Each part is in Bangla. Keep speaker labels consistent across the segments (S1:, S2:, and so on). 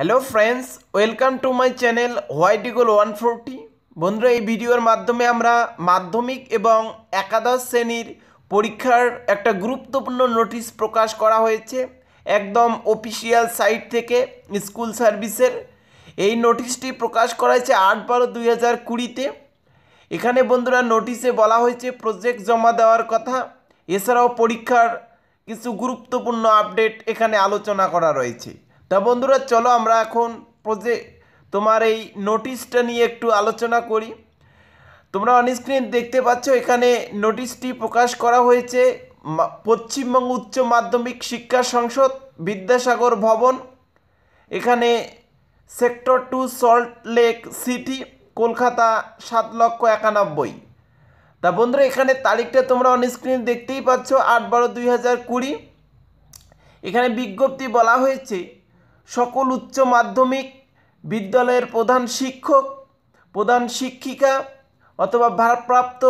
S1: Hello friends, welcome to my channel white eagle 140। বন্ধুরা, এই ভিডিওর মাধ্যমে আমরা মাধ্যমিক এবং একাদশ শ্রেণীর পরীক্ষার একটা গুরুত্বপূর্ণ নোটিশ প্রকাশ করা হয়েছে একদম অফিসিয়াল সাইট থেকে স্কুল সার্ভিসের। এই নোটিশটি প্রকাশ করা হয়েছে 8/12/2020-তে। এখানে বন্ধুরা নোটিশে বলা হয়েছে প্রজেক্ট জমা দেওয়ার কথা, এছাড়াও পরীক্ষার কিছু গুরুত্বপূর্ণ আপডেট এখানে আলোচনা করা রয়েছে। তা বন্ধুরা, চলো আমরা এখন তোমার এই নোটিশটা নিয়ে একটু আলোচনা করি। তোমরা অনস্ক্রিন দেখতে পাচ্ছ, এখানে নোটিশটি প্রকাশ করা হয়েছে পশ্চিমবঙ্গ উচ্চ মাধ্যমিক শিক্ষা সংসদ, বিদ্যাসাগর ভবন, এখানে sector 2, salt lake city, Kolkata 7,91,000। তা বন্ধুরা, এখানে তারিখটা তোমরা অনস্ক্রিন দেখতেই পাচ্ছ 8/12/2020। এখানে বিজ্ঞপ্তি বলা হয়েছে সকল উচ্চ মাধ্যমিক বিদ্যালয়ের প্রধান শিক্ষক, প্রধান শিক্ষিকা অথবা ভারপ্রাপ্ত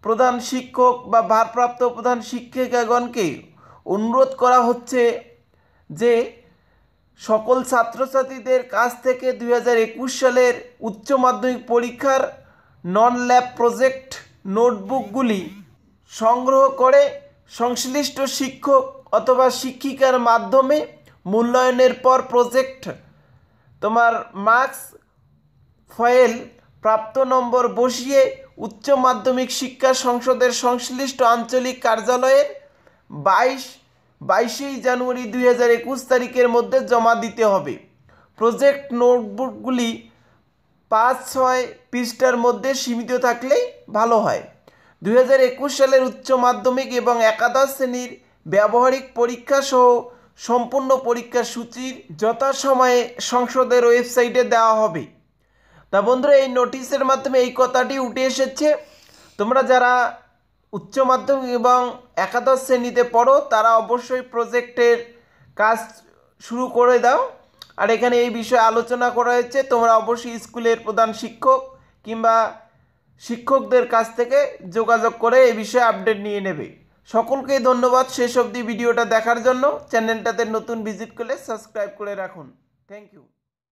S1: প্রধান শিক্ষক বা ভারপ্রাপ্ত প্রধান শিক্ষিকাগণকে অনুরোধ করা হচ্ছে যে সকল ছাত্রছাত্রীদের কাছ থেকে 2021 সালের উচ্চ মাধ্যমিক পরীক্ষার নন ল্যাব প্রজেক্ট নোটবুকগুলি সংগ্রহ করে সংশ্লিষ্ট শিক্ষক অথবা শিক্ষিকার মাধ্যমে মূল্যায়নের পর প্রজেক্ট তোমার মার্কস ফয়েল প্রাপ্ত নম্বর বসিয়ে উচ্চ মাধ্যমিক শিক্ষা সংসদের সংশ্লিষ্ট আঞ্চলিক কার্যালয়ের 22 জানুয়ারি 2021 তারিখের মধ্যে জমা দিতে হবে। প্রজেক্ট নোটবুকগুলি 5-6 পৃষ্ঠার মধ্যে সীমিত থাকলেই ভালো হয়। 2021 সালের উচ্চ মাধ্যমিক এবং একাদশ শ্রেণীর ব্যবহারিক পরীক্ষা সহ সম্পূর্ণ পরীক্ষার সূচির যথাসময়ে সংসদের ওয়েবসাইটে দেওয়া হবে। তা বন্ধুরা, এই নোটিশের মাধ্যমে এই কথাটি উঠে এসেছে। তোমরা যারা উচ্চ মাধ্যমিক এবং একাদশ শ্রেণীতে পড়ো তারা অবশ্যই প্রজেক্টের কাজ শুরু করে দাও। আর এখানে এই বিষয়ে আলোচনা করা হয়েছে, তোমরা অবশ্যই স্কুলের প্রধান শিক্ষক কিংবা শিক্ষকদের কাছ থেকে যোগাযোগ করে এই বিষয়ে আপডেট নিয়ে নেবে। সকলকেই ধন্যবাদ শেষ অবধি ভিডিওটা দেখার জন্য। চ্যানেলটাতে নতুন ভিজিট করলে সাবস্ক্রাইব করে রাখুন। Thank you.